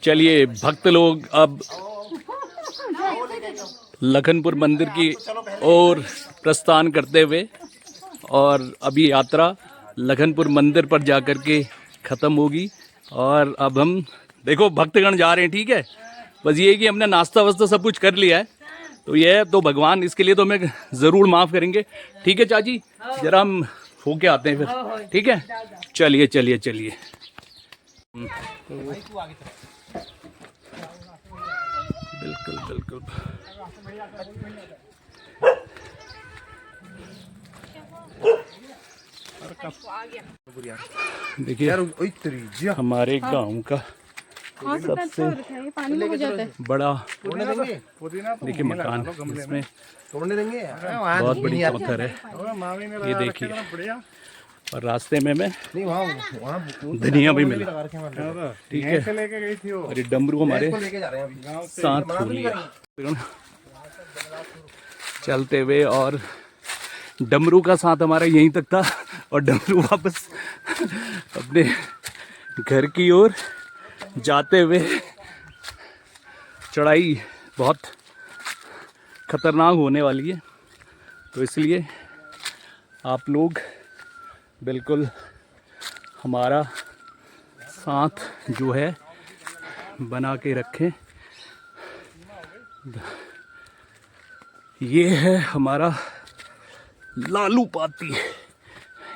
चलिए भक्त लोग अब लखनपुर मंदिर की ओर प्रस्थान करते हुए, और अभी यात्रा लखनपुर मंदिर पर जाकर के ख़त्म होगी। और अब हम देखो भक्तगण जा रहे हैं, ठीक है। बस ये है कि हमने नाश्ता वास्ता सब कुछ कर लिया है, तो ये है, तो भगवान इसके लिए तो हमें ज़रूर माफ़ करेंगे। ठीक है चाची, जरा हम होके आते हैं फिर, ठीक है। चलिए चलिए चलिए। बिल्कुल बिल्कुल। देखिए हमारे गांव का सबसे बड़ा देखिए मकान, इसमें बहुत बड़ी चौथर है, ये देखिए। और रास्ते में मैं धनिया भी मिला, ठीक है। और ये डमरू हमारे साथ हो लिया चलते हुए, और डमरू का साथ हमारा यहीं तक था, और डमरू वापस अपने घर की ओर जाते हुए। चढ़ाई बहुत खतरनाक होने वाली है, तो इसलिए आप लोग बिल्कुल हमारा साथ जो है बना के रखें। ये है हमारा लालू पाती,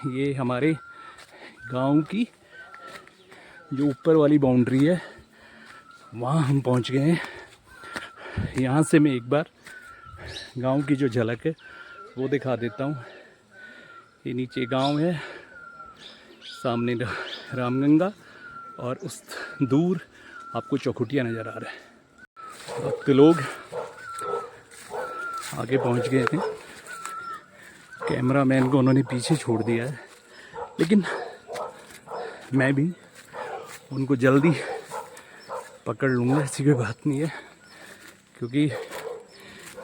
ये हमारे गांव की जो ऊपर वाली बाउंड्री है, वहाँ हम पहुँच गए हैं। यहाँ से मैं एक बार गांव की जो झलक है वो दिखा देता हूँ। ये नीचे गांव है, सामने रामगंगा, और उस दूर आपको चौखुटिया नज़र आ रहा है। भक्त लोग आगे पहुँच गए हैं, कैमरामैन को उन्होंने पीछे छोड़ दिया है, लेकिन मैं भी उनको जल्दी पकड़ लूँगा, ऐसी कोई बात नहीं है। क्योंकि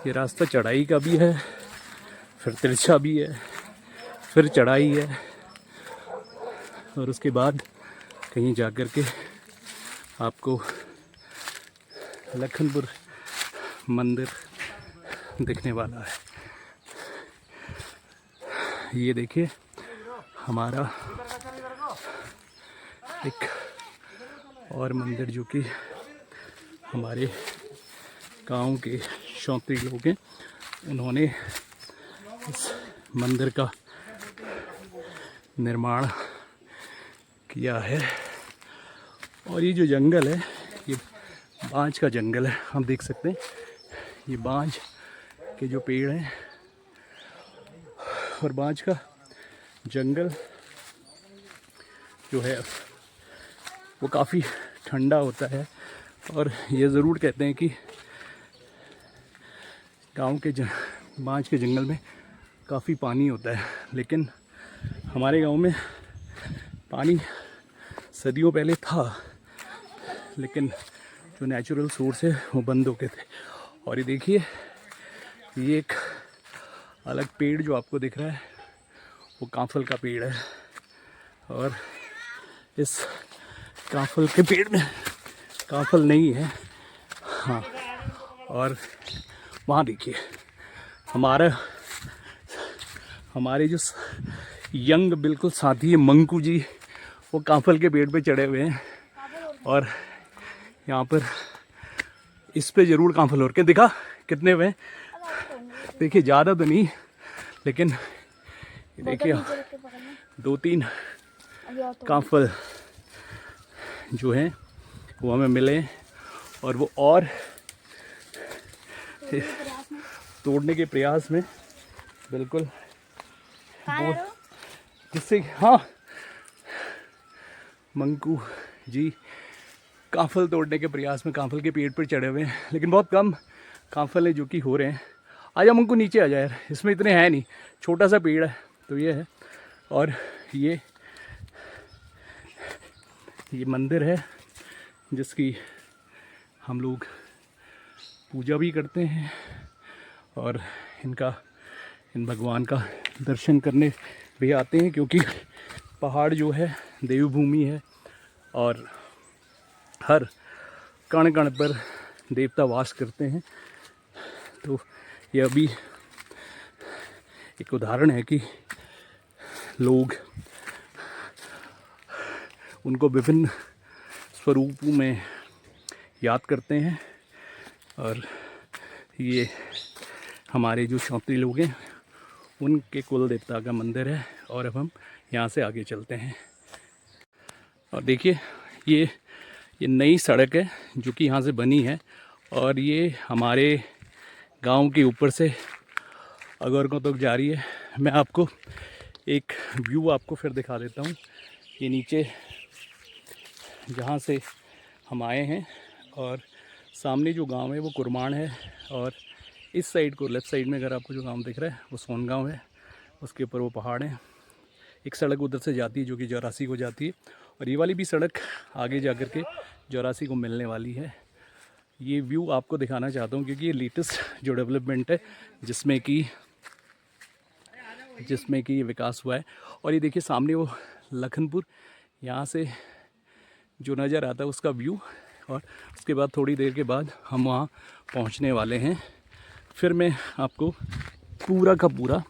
ये रास्ता चढ़ाई का भी है, फिर तिरछा भी है, फिर चढ़ाई है, और उसके बाद कहीं जाकर के आपको लखनपुर मंदिर दिखने वाला है। ये देखिए हमारा एक और मंदिर, जो कि हमारे गांव के शौत्री लोग हैं, उन्होंने इस मंदिर का निर्माण किया है। और ये जो जंगल है, ये बांज का जंगल है, हम देख सकते हैं। ये बांज के जो पेड़ हैं, और बांज का जंगल जो है वो काफ़ी ठंडा होता है। और ये ज़रूर कहते हैं कि गांव के बांज के जंगल में काफ़ी पानी होता है, लेकिन हमारे गांव में पानी सदियों पहले था, लेकिन जो नेचुरल सोर्स है वो बंद हो गए थे। और ये देखिए, ये एक अलग पेड़ जो आपको दिख रहा है, वो कांफल का पेड़ है। और इस कांफल के पेड़ में कांफल नहीं है, हाँ। और वहाँ देखिए हमारे जो यंग बिल्कुल साथी है मंकू जी, वो कांफल के पेड़ पे चढ़े हुए हैं। और यहाँ पर इस पे ज़रूर कांफल हो रखे, दिखा कितने हुए? देखिए ज़्यादा तो नहीं, लेकिन देखिए 2-3 कांफल जो हैं वो हमें मिले, और वो और तोड़ने के प्रयास में बिल्कुल वो, जिससे हाँ मंकू जी कांफल तोड़ने के प्रयास में कांफल के पेड़ पर चढ़े हुए हैं, लेकिन बहुत कम कांफल है जो कि हो रहे हैं। आजा मंकू नीचे आ जाए यार, इसमें इतने हैं नहीं, छोटा सा पेड़ है। तो ये है, और ये मंदिर है जिसकी हम लोग पूजा भी करते हैं, और इन भगवान का दर्शन करने भी आते हैं। क्योंकि पहाड़ जो है देवभूमि है, और हर कण कण पर देवता वास करते हैं। तो ये अभी एक उदाहरण है कि लोग उनको विभिन्न स्वरूपों में याद करते हैं। और ये हमारे जो क्षत्रिय लोग हैं उनके कुल देवता का मंदिर है। और अब हम यहाँ से आगे चलते हैं। और देखिए ये नई सड़क है जो कि यहाँ से बनी है। और ये हमारे गांव के ऊपर से अगरकों तक जा रही है। मैं आपको एक व्यू आपको फिर दिखा देता हूँ। ये नीचे जहाँ से हम आए हैं और सामने जो गांव है वो कुरमाण है। और इस साइड को लेफ़्ट साइड में अगर आपको जो गांव दिख रहा है वो सोनगांव है। उसके ऊपर वो पहाड़ है। एक सड़क उधर से जाती है जो कि चौरासी को जाती है। और ये वाली भी सड़क आगे जा कर के चौरासी को मिलने वाली है। ये व्यू आपको दिखाना चाहता हूँ क्योंकि ये लेटेस्ट जो डेवलपमेंट है जिसमें कि विकास हुआ है। और ये देखिए सामने वो लखनपुर यहाँ से जो नज़र आता है उसका व्यू। और उसके बाद थोड़ी देर के बाद हम वहाँ पहुँचने वाले हैं। फिर मैं आपको पूरा का पूरा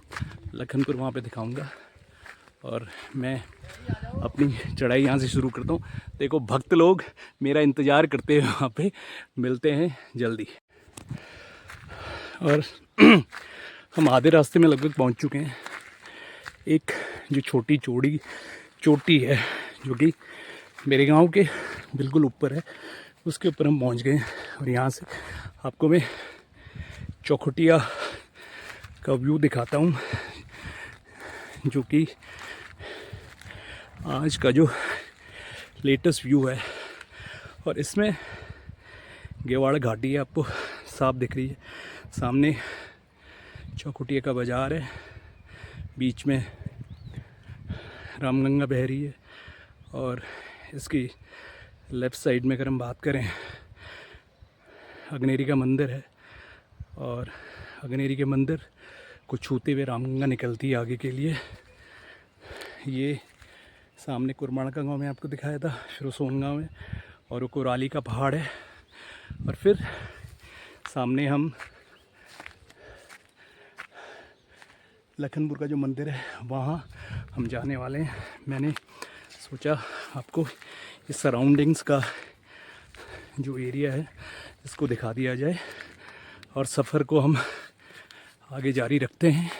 लखनपुर वहाँ पे दिखाऊंगा। और मैं अपनी चढ़ाई यहाँ से शुरू करता हूँ। देखो भक्त लोग मेरा इंतज़ार करते हैं वहाँ पे। मिलते हैं जल्दी। और हम आधे रास्ते में लगभग पहुँच चुके हैं। एक जो छोटी चोटी है जो कि मेरे गांव के बिल्कुल ऊपर है, उसके ऊपर हम पहुंच गए। और यहाँ से आपको मैं चौखुटिया का व्यू दिखाता हूँ जो कि आज का जो लेटेस्ट व्यू है। और इसमें गेवाड़ घाटी है आपको साफ दिख रही है। सामने चौखुटिया का बाज़ार है, बीच में रामगंगा बह रही है। और इसकी लेफ़्ट साइड में अगर हम बात करें अग्नेरी का मंदिर है। और अग्नेरी के मंदिर को छूते हुए रामगंगा निकलती है आगे के लिए। ये सामने कुरमाण का गाँव में आपको दिखाया था, फिर सोनगांव है और वो कोराली का पहाड़ है। और फिर सामने हम लखनपुर का जो मंदिर है वहाँ हम जाने वाले हैं। मैंने सोचा आपको इस सराउंडिंग्स का जो एरिया है इसको दिखा दिया जाए। और सफ़र को हम आगे जारी रखते हैं।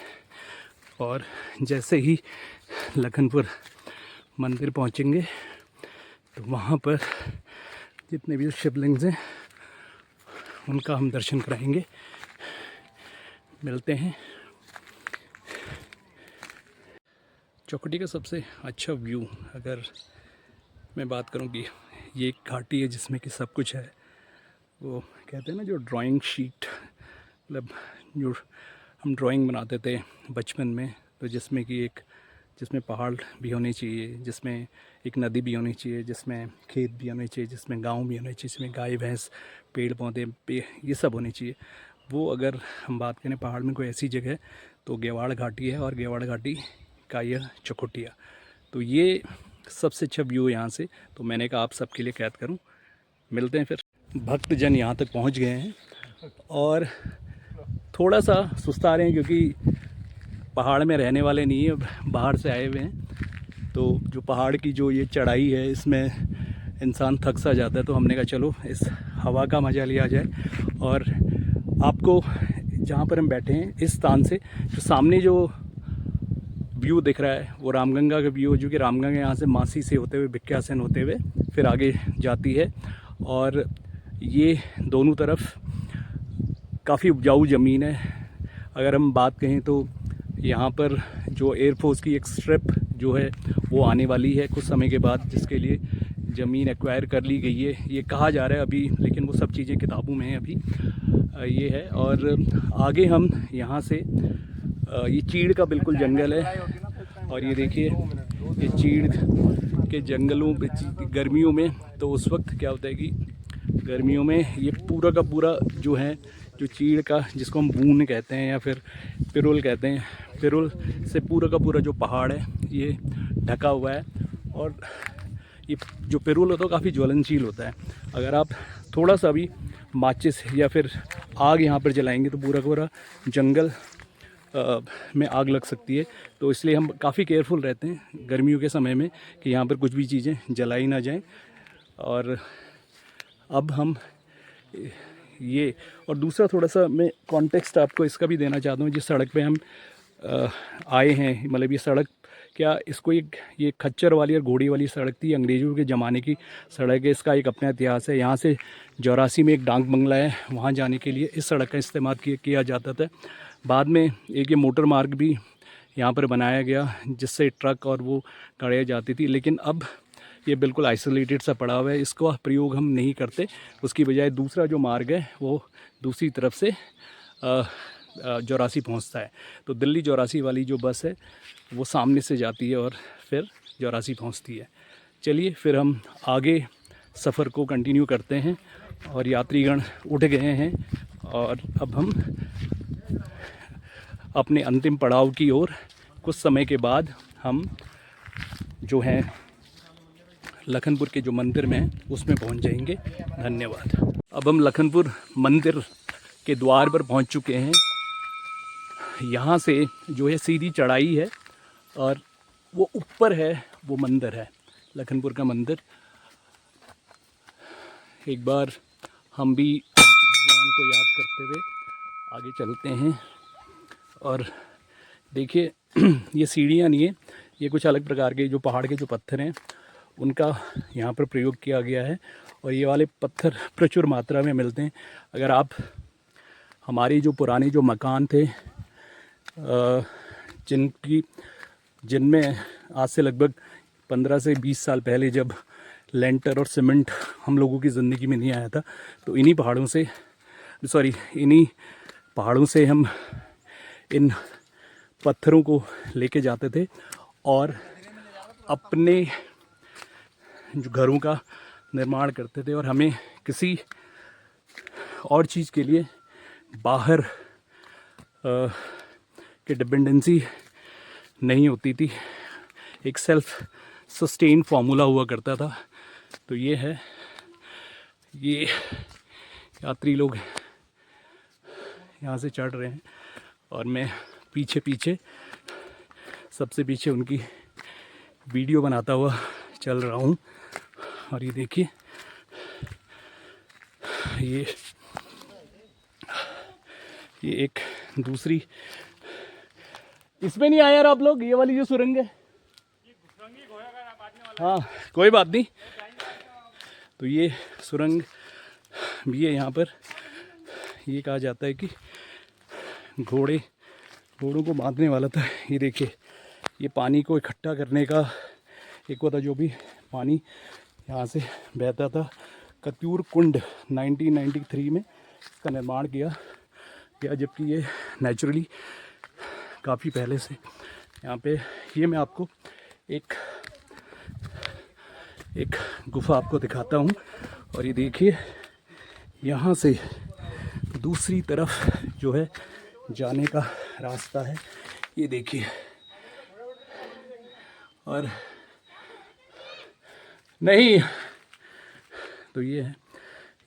और जैसे ही लखनपुर मंदिर पहुंचेंगे तो वहाँ पर जितने भी शिवलिंग्स हैं उनका हम दर्शन कराएंगे। मिलते हैं। चौखुटी का सबसे अच्छा व्यू अगर मैं बात करूं कि ये एक घाटी है जिसमें कि सब कुछ है। वो कहते हैं ना जो ड्राइंग शीट, मतलब जो हम ड्राइंग बनाते थे बचपन में, तो जिसमें पहाड़ भी होने चाहिए, जिसमें एक नदी भी होनी चाहिए, जिसमें खेत भी होने चाहिए, जिसमें गांव भी होने चाहिए, जिसमें गाय भैंस पेड़ पौधे ये सब होने चाहिए। वो अगर हम बात करें पहाड़ में कोई ऐसी जगह तो गेवाड़ घाटी है। और गेवाड़ घाटी का यह चौखुटिया, तो ये सबसे अच्छा व्यू है यहाँ से। तो मैंने कहा आप सबके लिए कैद करूँ। मिलते हैं फिर। भक्तजन यहाँ तक पहुँच गए हैं और थोड़ा सा सुस्ता रहे हैं क्योंकि पहाड़ में रहने वाले नहीं है, बाहर से आए हुए हैं। तो जो पहाड़ की जो ये चढ़ाई है इसमें इंसान थक सा जाता है। तो हमने कहा चलो इस हवा का मज़ा लिया जाए। और आपको जहाँ पर हम बैठे हैं इस स्थान से जो सामने जो व्यू दिख रहा है वो रामगंगा का व्यू है, जो कि रामगंगा यहाँ से मासी से होते हुए भिक्यासेन होते हुए फिर आगे जाती है। और ये दोनों तरफ काफ़ी उपजाऊ ज़मीन है। अगर हम बात कहें तो यहाँ पर जो एयरफोर्स की एक स्ट्रिप जो है वो आने वाली है कुछ समय के बाद, जिसके लिए ज़मीन एक्वायर कर ली गई है ये कहा जा रहा है अभी, लेकिन वो सब चीज़ें किताबों में हैं अभी। ये है। और आगे हम यहाँ से ये चीड़ का बिल्कुल जंगल है। और ये देखिए ये चीड़ के जंगलों में गर्मियों में, तो उस वक्त क्या होता है कि गर्मियों में ये पूरा का पूरा जो है जो चीड़ का, जिसको हम बून कहते हैं या फिर पिरुल कहते हैं, पिरुल से पूरा का पूरा जो पहाड़ है ये ढका हुआ है। और ये जो पिरूल होता है काफ़ी ज्वलनशील होता है। अगर आप थोड़ा सा भी माचिस या फिर आग यहाँ पर जलाएंगे तो पूरा पूरा जंगल में आग लग सकती है। तो इसलिए हम काफ़ी केयरफुल रहते हैं गर्मियों के समय में कि यहाँ पर कुछ भी चीज़ें जलाई ना जाएं। और अब हम ये, और दूसरा थोड़ा सा मैं कॉन्टेक्स्ट आपको इसका भी देना चाहता हूँ। जिस सड़क पे हम आए हैं, मतलब ये सड़क क्या, इसको एक ये खच्चर वाली और घोड़ी वाली सड़क थी, अंग्रेज़ों के ज़माने की सड़क है। इसका एक अपना इतिहास है। यहाँ से चौरासी में एक डाक बंगला है, वहाँ जाने के लिए इस सड़क का इस्तेमाल किया जाता था। बाद में एक ये मोटर मार्ग भी यहाँ पर बनाया गया जिससे ट्रक और वो गाड़ियाँ जाती थी, लेकिन अब ये बिल्कुल आइसोलेटेड सा पड़ा हुआ है, इसको प्रयोग हम नहीं करते। उसकी बजाय दूसरा जो मार्ग है वो दूसरी तरफ से चौरासी पहुंचता है। तो दिल्ली चौरासी वाली जो बस है वो सामने से जाती है और फिर चौरासी पहुंचती है। चलिए फिर हम आगे सफ़र को कंटिन्यू करते हैं। और यात्रीगण उठ गए हैं और अब हम अपने अंतिम पड़ाव की ओर कुछ समय के बाद हम जो हैं लखनपुर के जो मंदिर में उसमें पहुंच जाएंगे। धन्यवाद। अब हम लखनपुर मंदिर के द्वार पर पहुंच चुके हैं। यहाँ से जो है सीधी चढ़ाई है और वो ऊपर है वो मंदिर है, लखनपुर का मंदिर। एक बार हम भी भगवान को याद करते हुए आगे चलते हैं। और देखिए ये सीढ़ियाँ नहीं है, ये कुछ अलग प्रकार के जो पहाड़ के जो पत्थर हैं उनका यहाँ पर प्रयोग किया गया है। और ये वाले पत्थर प्रचुर मात्रा में मिलते हैं। अगर आप हमारे जो पुराने जो मकान थे जिनमें आज से लगभग 15 से 20 साल पहले जब लेंटर और सीमेंट हम लोगों की ज़िंदगी में नहीं आया था, तो इन्हीं पहाड़ों से हम इन पत्थरों को लेके जाते थे और अपने जो घरों का निर्माण करते थे। और हमें किसी और चीज़ के लिए बाहर की डिपेंडेंसी नहीं होती थी, एक सेल्फ सस्टेन फार्मूला हुआ करता था। तो ये है, ये यात्री लोग यहाँ से चढ़ रहे हैं और मैं पीछे पीछे सबसे पीछे उनकी वीडियो बनाता हुआ चल रहा हूँ। और ये देखिए ये एक दूसरी, इसमें नहीं आए यार आप लोग, ये वाली जो सुरंग है, हाँ कोई बात नहीं। तो ये सुरंग भी है यहाँ पर। ये कहा जाता है कि घोड़ों को बांधने वाला था। ये देखिए ये पानी को इकट्ठा करने का एक वो था, जो भी पानी यहाँ से बहता था। कत्यूर कुंड 1993 में इसका निर्माण किया गया, जबकि ये नेचुरली काफ़ी पहले से यहाँ पे। ये मैं आपको एक गुफा आपको दिखाता हूँ। और ये देखिए यहाँ से दूसरी तरफ जो है जाने का रास्ता है, ये देखिए। और नहीं, तो ये है,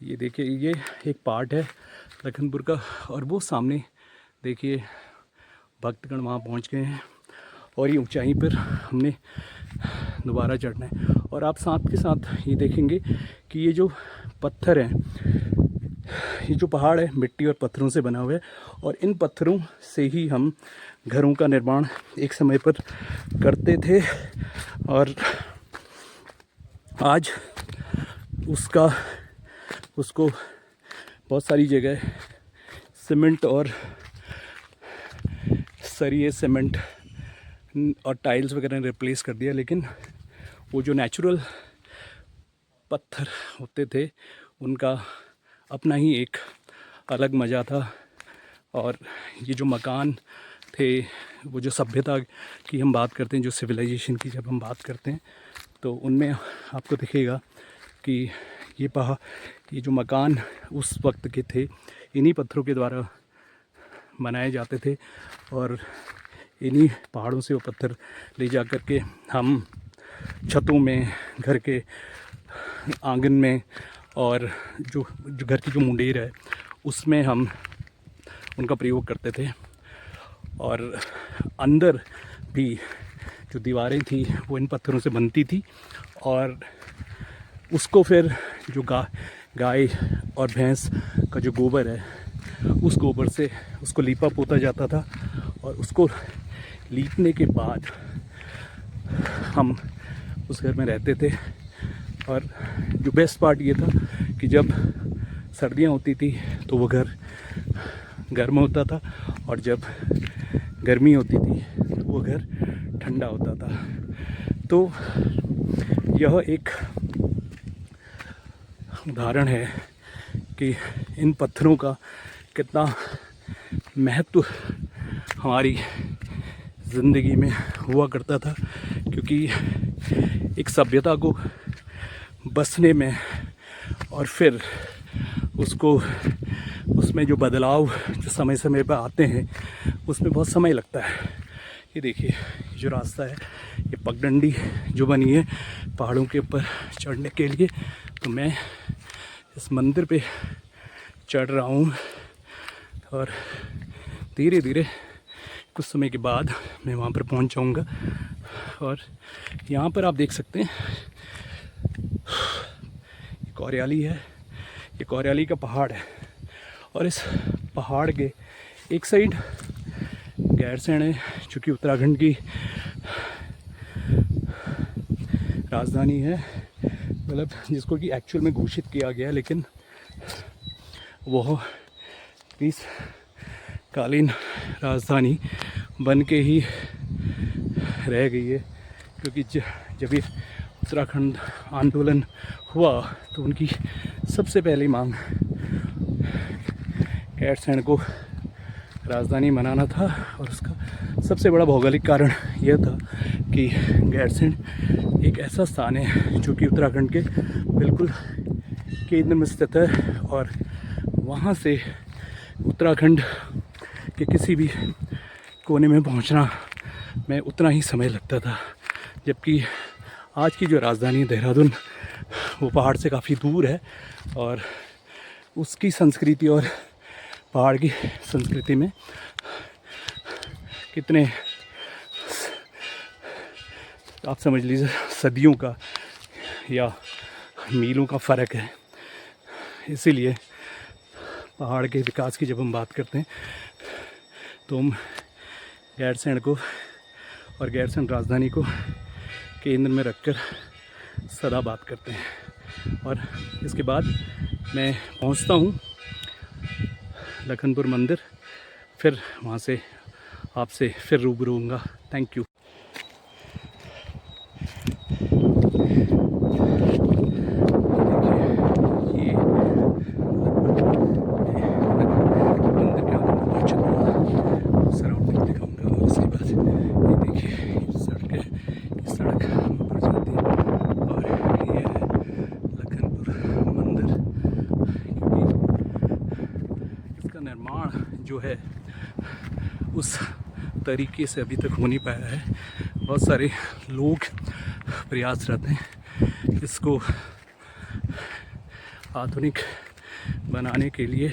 ये देखिए ये एक पार्ट है लखनपुर का। और वो सामने देखिए भक्तगण वहाँ पहुँच गए हैं और ये ऊंचाई पर हमने दोबारा चढ़ना है। और आप साथ के साथ ये देखेंगे कि ये जो पत्थर हैं, ये जो पहाड़ है मिट्टी और पत्थरों से बना हुआ है। और इन पत्थरों से ही हम घरों का निर्माण एक समय पर करते थे। और आज उसको बहुत सारी जगह सीमेंट और सरिये, सीमेंट और टाइल्स वगैरह ने रिप्लेस कर दिया। लेकिन वो जो नेचुरल पत्थर होते थे उनका अपना ही एक अलग मज़ा था। और ये जो मकान थे, वो जो सभ्यता की हम बात करते हैं, जो सिविलाइजेशन की जब हम बात करते हैं, तो उनमें आपको दिखेगा कि ये जो मकान उस वक्त के थे इन्हीं पत्थरों के द्वारा बनाए जाते थे। और इन्हीं पहाड़ों से वो पत्थर ले जा कर के हम छतों में, घर के आंगन में, और जो घर की जो मुंडेर है उसमें हम उनका प्रयोग करते थे। और अंदर भी जो दीवारें थी वो इन पत्थरों से बनती थी, और उसको फिर जो गाय और भैंस का जो गोबर है उस गोबर से उसको लीपा पोता जाता था। और उसको लीपने के बाद हम उस घर में रहते थे। और जो बेस्ट पार्ट ये था कि जब सर्दियाँ होती थी तो वो घर गर्म होता था, और जब गर्मी होती थी तो वो घर ठंडा होता था। तो यह एक उदाहरण है कि इन पत्थरों का कितना महत्व हमारी ज़िंदगी में हुआ करता था, क्योंकि एक सभ्यता को बसने में और फिर उसको उसमें जो बदलाव जो समय समय पर आते हैं उसमें बहुत समय लगता है। ये देखिए जो रास्ता है, ये पगडंडी जो बनी है पहाड़ों के ऊपर चढ़ने के लिए, तो मैं इस मंदिर पे चढ़ रहा हूँ। और धीरे धीरे कुछ समय के बाद मैं वहाँ पर पहुँच जाऊँगा। और यहाँ पर आप देख सकते हैं ये कौरियाली है, ये कौरियाली का पहाड़ है। और इस पहाड़ के एक साइड गैरसैंण है जो कि उत्तराखंड की राजधानी है, मतलब जिसको कि एक्चुअल में घोषित किया गया, लेकिन वह ग्रीष्मकालीन राजधानी बन के ही रह गई है। क्योंकि जब ये उत्तराखंड आंदोलन हुआ तो उनकी सबसे पहली मांग गैरसैंण को राजधानी बनाना था। और उसका सबसे बड़ा भौगोलिक कारण यह था कि गैरसैंण एक ऐसा स्थान है जो कि उत्तराखंड के बिल्कुल केंद्र में स्थित है, और वहाँ से उत्तराखंड के किसी भी कोने में पहुँचना में उतना ही समय लगता था। जबकि आज की जो राजधानी देहरादून वो पहाड़ से काफ़ी दूर है, और उसकी संस्कृति और पहाड़ की संस्कृति में कितने आप समझ लीजिए सदियों का या मीलों का फ़र्क है। इसीलिए पहाड़ के विकास की जब हम बात करते हैं तो हम गैरसैंण को और गैरसैंण राजधानी को केंद्र में रखकर सदा बात करते हैं। और इसके बाद मैं पहुंचता हूं लखनपुर मंदिर, फिर वहां से आपसे फिर रूबरू होऊंगा। Thank you. जो है उस तरीके से अभी तक हो नहीं पाया है। बहुत सारे लोग प्रयासरत हैं इसको आधुनिक बनाने के लिए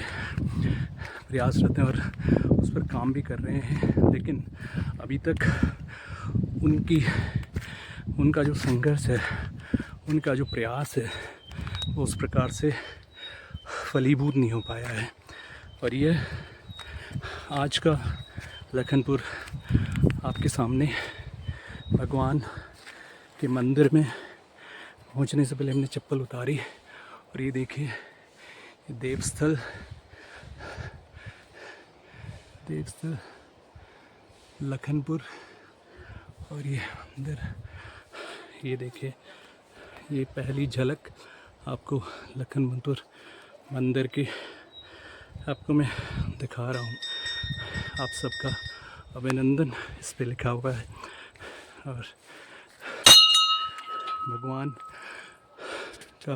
प्रयासरत हैं और उस पर काम भी कर रहे हैं, लेकिन अभी तक उनका जो संघर्ष है, उनका जो प्रयास है वो उस प्रकार से फलीभूत नहीं हो पाया है। और ये आज का लखनपुर आपके सामने भगवान के मंदिर में पहुंचने से पहले हमने चप्पल उतारी, और ये देखिए देवस्थल लखनपुर। और ये मंदिर, ये देखिए ये पहली झलक आपको लखनपुर मंदिर की आपको मैं दिखा रहा हूँ। आप सबका अभिनंदन इस पे लिखा हुआ है। और भगवान का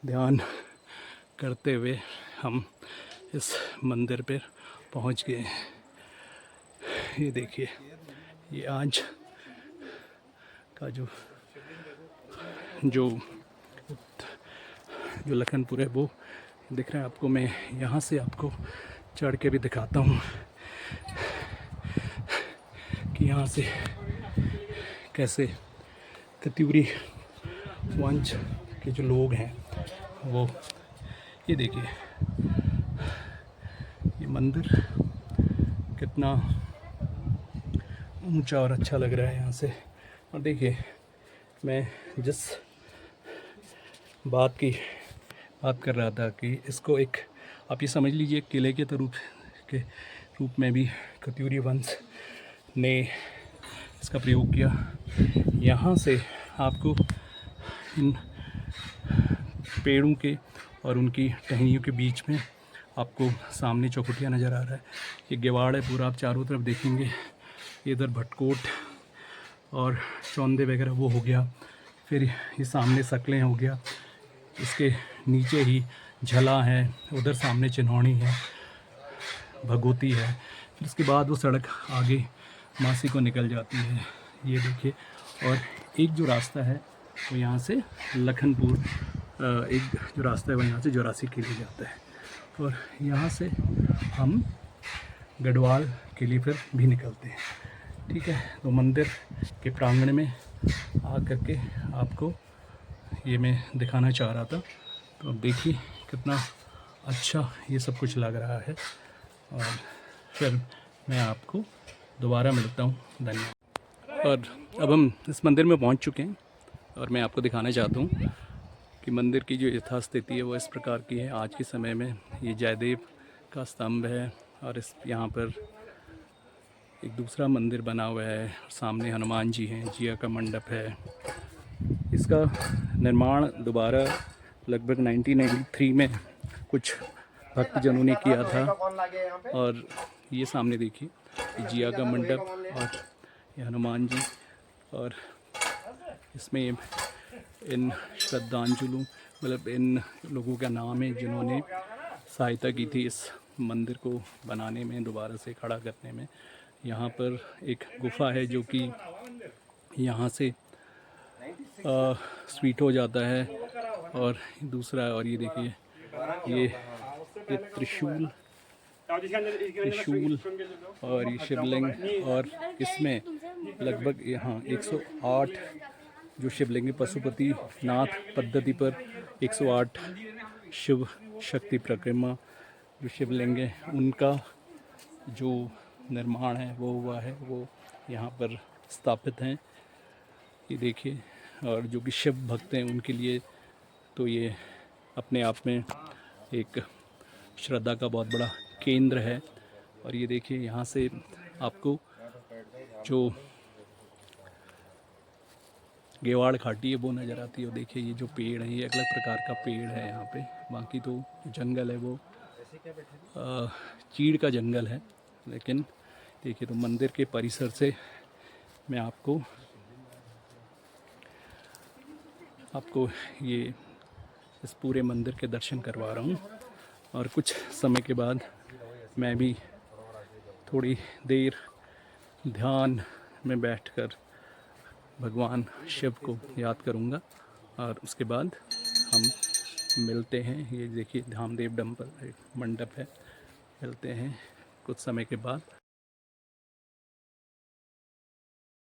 ध्यान करते हुए हम इस मंदिर पर पहुंच गए। ये देखिए ये आज का जो जो जो लखनपुर है वो दिख रहा है आपको। मैं यहाँ से आपको चढ़ के भी दिखाता हूँ कि यहाँ से कैसे कत्यूरी वंश के जो लोग हैं वो, ये देखिए ये मंदिर कितना ऊंचा और अच्छा लग रहा है यहाँ से। और देखिए मैं जिस बात कर रहा था कि इसको एक आप ये समझ लीजिए किले के रूप में भी कत्यूरी वंश ने इसका प्रयोग किया। यहाँ से आपको इन पेड़ों के और उनकी टहनियों के बीच में आपको सामने चौखुटिया नज़र आ रहा है। ये गेवाड़ है पूरा, आप चारों तरफ देखेंगे। इधर भटकोट और चौंदे वगैरह वो हो गया, फिर ये सामने सकलें हो गया, इसके नीचे ही झला है, उधर सामने चिन्हौनी है, भगोती है, फिर उसके बाद वो सड़क आगे मासी को निकल जाती है, ये देखिए। और एक जो रास्ता है वो यहाँ से लखनपुर, एक जो रास्ता है वो यहाँ से जोरासी के लिए जाता है, और यहाँ से हम गढ़वाल के लिए फिर भी निकलते हैं। ठीक है, तो मंदिर के प्रांगण में आ करके आपको ये मैं दिखाना चाह रहा था। तो अब देखिए कितना अच्छा ये सब कुछ लग रहा है, और फिर मैं आपको दोबारा मिलता हूँ। धन्यवाद। और अब हम इस मंदिर में पहुँच चुके हैं, और मैं आपको दिखाना चाहता हूँ कि मंदिर की जो यथास्थिति है वो इस प्रकार की है। आज के समय में ये जयदेव का स्तंभ है, और इस यहाँ पर एक दूसरा मंदिर बना हुआ है, सामने हनुमान जी हैं, जिया का मंडप है। इसका निर्माण दोबारा लगभग 1993 में कुछ भक्तजनों ने किया था। और ये सामने देखिए जिया का मंडप और ये हनुमान जी, और इसमें इन श्रद्धांजलु मतलब इन लोगों का नाम है जिन्होंने सहायता की थी इस मंदिर को बनाने में, दोबारा से खड़ा करने में। यहाँ पर एक गुफा है जो कि यहाँ से स्वीट हो जाता है, और दूसरा, और ये देखिए ये त्रिशूल और ये शिवलिंग, और इसमें लगभग यहाँ 108 जो शिवलिंग है, पशुपति नाथ पद्धति पर 108 शिव शक्ति परिक्रमा जो शिवलिंग है उनका जो निर्माण है वो हुआ है, वो यहाँ पर स्थापित हैं। ये देखिए, और जो कि शिव भक्त हैं उनके लिए तो ये अपने आप में एक श्रद्धा का बहुत बड़ा केंद्र है। और ये देखिए यहाँ से आपको जो गेवाड़ घाटी है वो नज़र आती है। और देखिए ये जो पेड़ है ये अलग प्रकार का पेड़ है यहाँ पे, बाकी तो जंगल है वो चीड़ का जंगल है। लेकिन देखिए तो मंदिर के परिसर से मैं आपको ये इस पूरे मंदिर के दर्शन करवा रहा हूँ। और कुछ समय के बाद मैं भी थोड़ी देर ध्यान में बैठकर भगवान शिव को याद करूँगा, और उसके बाद हम मिलते हैं। ये देखिए धामदेव मंडप है, मिलते हैं कुछ समय के बाद।